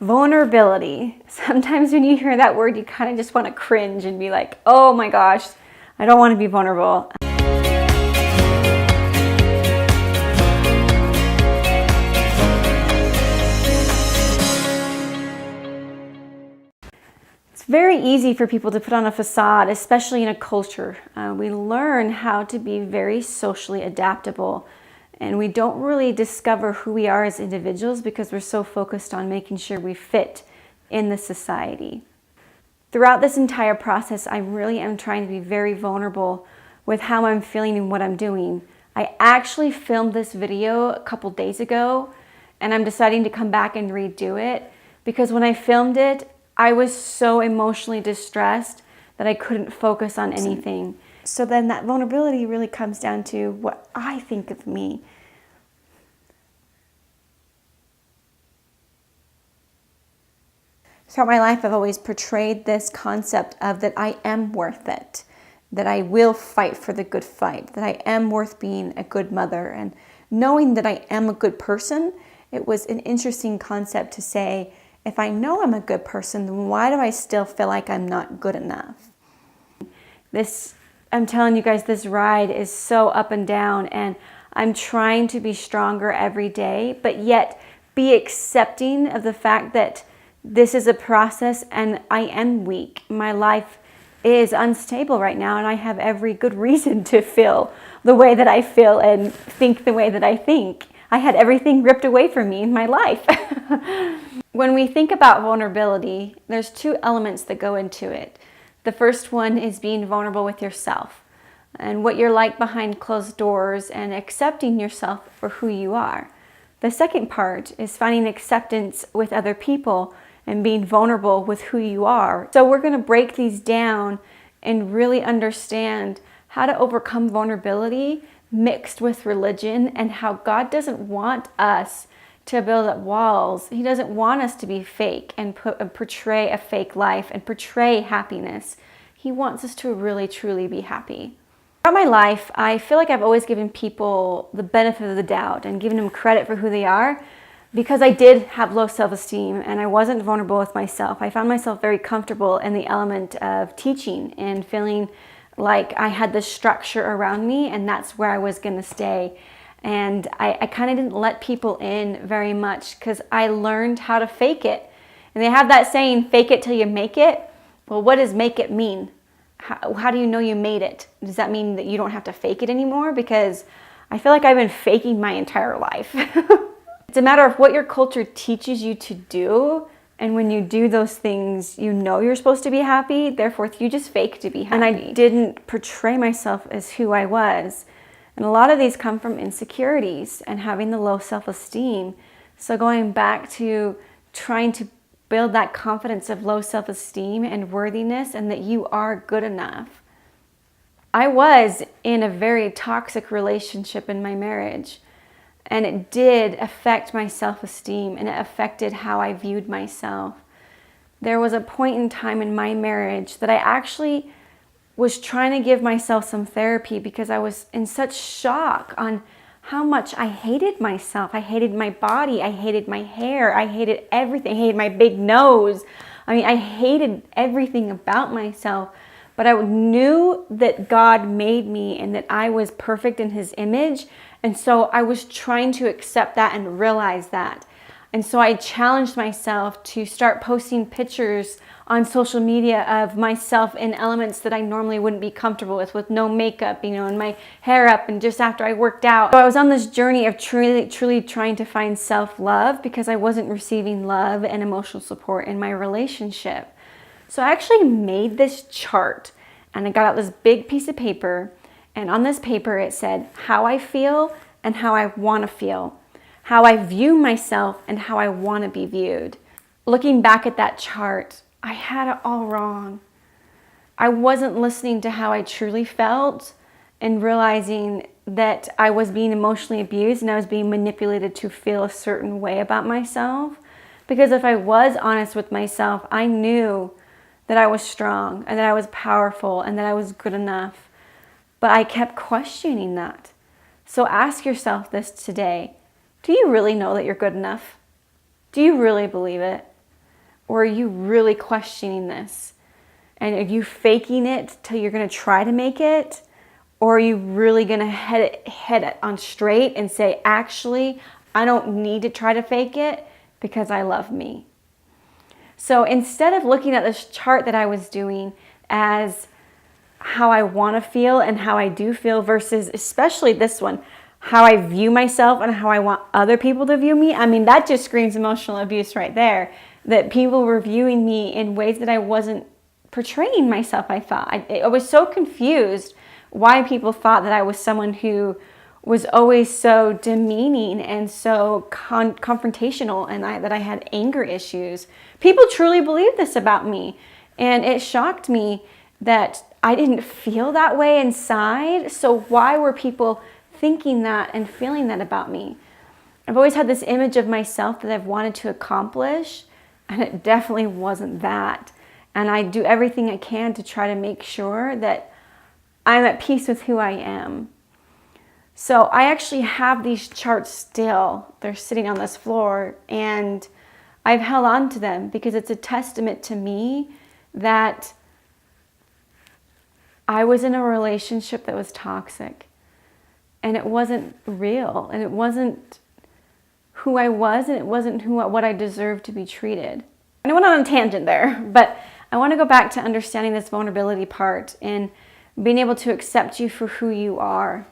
Vulnerability. Sometimes when you hear that word, you kind of just want to cringe and be like, oh my gosh, I don't want to be vulnerable. It's very easy for people to put on a facade, especially in a culture. We learn how to be very socially adaptable, and we don't really discover who we are as individuals because we're so focused on making sure we fit in the society. Throughout this entire process, I really am trying to be very vulnerable with how I'm feeling and what I'm doing. I actually filmed this video a couple days ago, and I'm deciding to come back and redo it because when I filmed it, I was so emotionally distressed that I couldn't focus on anything. So then that vulnerability really comes down to what I think of me. Throughout my life, I've always portrayed this concept of that I am worth it, that I will fight for the good fight, that I am worth being a good mother. And knowing that I am a good person, it was an interesting concept to say, if I know I'm a good person, then why do I still feel like I'm not good enough? I'm telling you guys, this ride is so up and down, and I'm trying to be stronger every day, but yet be accepting of the fact that this is a process and I am weak. My life is unstable right now, and I have every good reason to feel the way that I feel and think the way that I think. I had everything ripped away from me in my life. When we think about vulnerability, there's two elements that go into it. The first one is being vulnerable with yourself and what you're like behind closed doors and accepting yourself for who you are. The second part is finding acceptance with other people and being vulnerable with who you are. So we're going to break these down and really understand how to overcome vulnerability mixed with religion and how God doesn't want us to build up walls. He doesn't want us to be fake and portray a fake life and portray happiness. He wants us to really, truly be happy. Throughout my life, I feel like I've always given people the benefit of the doubt and given them credit for who they are because I did have low self-esteem and I wasn't vulnerable with myself. I found myself very comfortable in the element of teaching and feeling like I had this structure around me and that's where I was going to stay. And I kind of didn't let people in very much because I learned how to fake it. And they have that saying, fake it till you make it. Well, what does make it mean? How do you know you made it? Does that mean that you don't have to fake it anymore? Because I feel like I've been faking my entire life. It's a matter of what your culture teaches you to do. And when you do those things, you know you're supposed to be happy. Therefore, you just fake to be happy. And I didn't portray myself as who I was. And a lot of these come from insecurities and having the low self-esteem. So going back to trying to build that confidence of low self-esteem and worthiness and that you are good enough. I was in a very toxic relationship in my marriage, and it did affect my self-esteem and it affected how I viewed myself. There was a point in time in my marriage that I actually was trying to give myself some therapy because I was in such shock on how much I hated myself. I hated my body. I hated my hair. I hated everything. I hated my big nose. I mean, I hated everything about myself. But I knew that God made me and that I was perfect in His image. And so I was trying to accept that and realize that. And so I challenged myself to start posting pictures on social media of myself in elements that I normally wouldn't be comfortable with no makeup, and my hair up and just after I worked out. So I was on this journey of truly trying to find self-love because I wasn't receiving love and emotional support in my relationship. So I actually made this chart and I got out this big piece of paper, and on this paper it said how I feel and how I want to feel, how I view myself and how I want to be viewed. Looking back at that chart, I had it all wrong. I wasn't listening to how I truly felt and realizing that I was being emotionally abused and I was being manipulated to feel a certain way about myself. Because if I was honest with myself, I knew that I was strong and that I was powerful and that I was good enough. But I kept questioning that. So ask yourself this today. Do you really know that you're good enough? Do you really believe it? Or are you really questioning this? And are you faking it till you're going to try to make it? Or are you really going to head it on straight and say, actually, I don't need to try to fake it because I love me? So instead of looking at this chart that I was doing as how I want to feel and how I do feel versus especially this one, how I view myself and how I want other people to view me. I mean, that just screams emotional abuse right there. That people were viewing me in ways that I wasn't portraying myself, I thought. I was so confused why people thought that I was someone who was always so demeaning and so confrontational, and that I had anger issues. People truly believed this about me, and it shocked me that I didn't feel that way inside. So why were people thinking that and feeling that about me? I've always had this image of myself that I've wanted to accomplish, and it definitely wasn't that. And I do everything I can to try to make sure that I'm at peace with who I am. So I actually have these charts still. They're sitting on this floor, and I've held on to them because it's a testament to me that I was in a relationship that was toxic, and it wasn't real, and it wasn't who I was, and it wasn't what I deserved to be treated. And I went on a tangent there, but I want to go back to understanding this vulnerability part and being able to accept you for who you are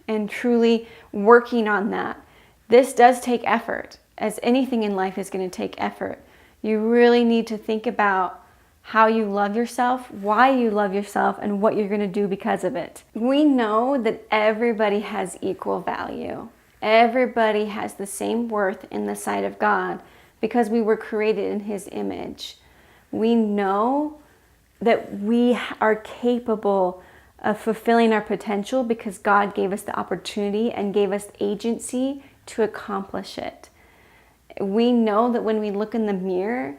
and truly working on that. This does take effort, as anything in life is going to take effort. You really need to think about how you love yourself, why you love yourself, and what you're going to do because of it. We know that everybody has equal value. Everybody has the same worth in the sight of God because we were created in His image. We know that we are capable of fulfilling our potential because God gave us the opportunity and gave us agency to accomplish it. We know that when we look in the mirror,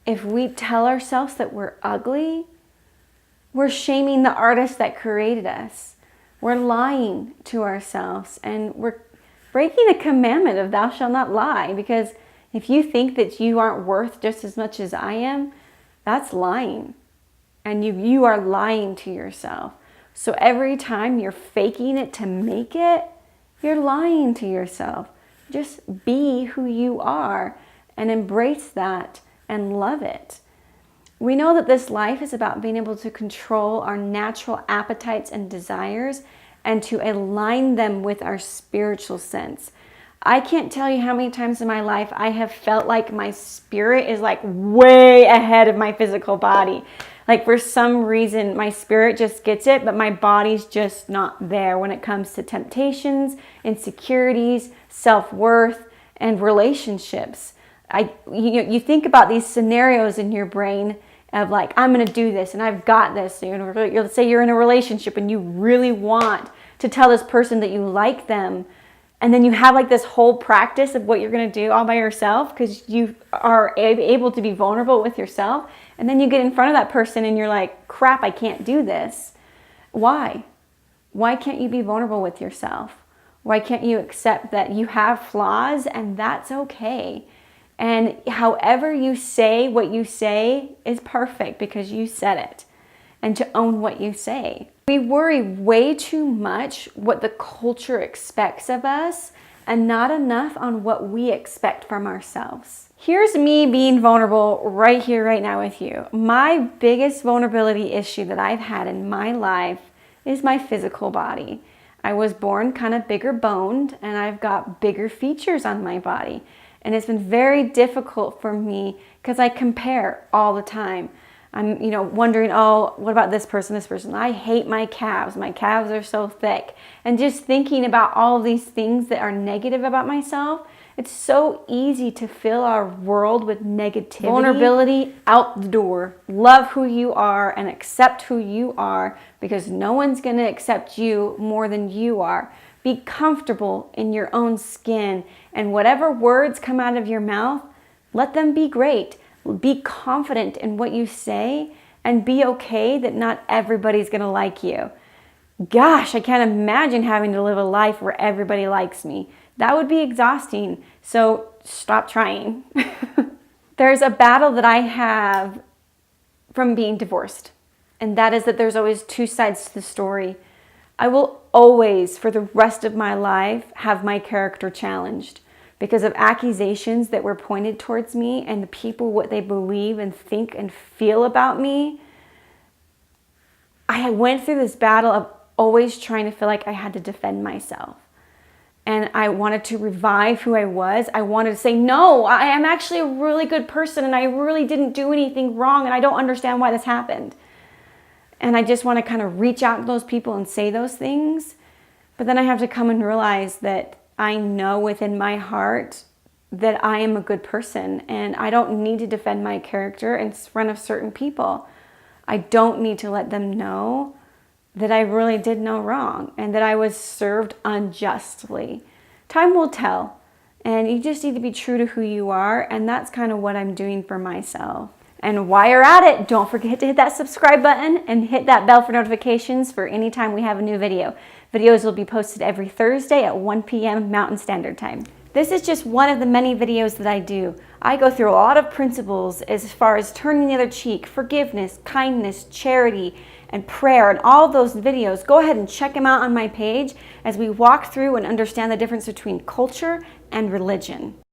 if we tell ourselves that we're ugly, we're shaming the artist that created us. We're lying to ourselves, and we're breaking the commandment of thou shalt not lie, because if you think that you aren't worth just as much as I am, that's lying. And you are lying to yourself. So every time you're faking it to make it, you're lying to yourself. Just be who you are and embrace that and love it. We know that this life is about being able to control our natural appetites and desires and to align them with our spiritual sense. I can't tell you how many times in my life I have felt like my spirit is like way ahead of my physical body. Like for some reason, my spirit just gets it, but my body's just not there when it comes to temptations, insecurities, self-worth, and relationships. You think about these scenarios in your brain of like, I'm going to do this and I've got this. Let's say you're in a relationship and you really want to tell this person that you like them. And then you have like this whole practice of what you're going to do all by yourself because you are able to be vulnerable with yourself. And then you get in front of that person and you're like, crap, I can't do this. Why? Why can't you be vulnerable with yourself? Why can't you accept that you have flaws and that's okay? And however you say what you say is perfect because you said it. And to own what you say. We worry way too much what the culture expects of us and not enough on what we expect from ourselves. Here's me being vulnerable right here, right now with you. My biggest vulnerability issue that I've had in my life is my physical body. I was born kind of bigger boned and I've got bigger features on my body. And it's been very difficult for me because I compare all the time. I'm, wondering, oh, what about this person, this person? I hate my calves. My calves are so thick. And just thinking about all of these things that are negative about myself, it's so easy to fill our world with negativity. Vulnerability out the door. Love who you are and accept who you are because no one's going to accept you more than you are. Be comfortable in your own skin, and whatever words come out of your mouth, let them be great. Be confident in what you say and be okay that not everybody's going to like you. Gosh, I can't imagine having to live a life where everybody likes me. That would be exhausting. So stop trying. There's a battle that I have from being divorced, and that is that there's always two sides to the story. I will always, for the rest of my life, have my character challenged because of accusations that were pointed towards me and the people, what they believe and think and feel about me. I went through this battle of always trying to feel like I had to defend myself. And I wanted to revive who I was. I wanted to say, no, I am actually a really good person and I really didn't do anything wrong and I don't understand why this happened. And I just want to kind of reach out to those people and say those things. But then I have to come and realize that I know within my heart that I am a good person and I don't need to defend my character in front of certain people. I don't need to let them know that I really did no wrong and that I was served unjustly. Time will tell, and you just need to be true to who you are, and that's kind of what I'm doing for myself. And while you're at it, don't forget to hit that subscribe button and hit that bell for notifications for any time we have a new video. Videos will be posted every Thursday at 1 p.m. Mountain Standard Time. This is just one of the many videos that I do. I go through a lot of principles as far as turning the other cheek, forgiveness, kindness, charity, and prayer, and all those videos. Go ahead and check them out on my page as we walk through and understand the difference between culture and religion.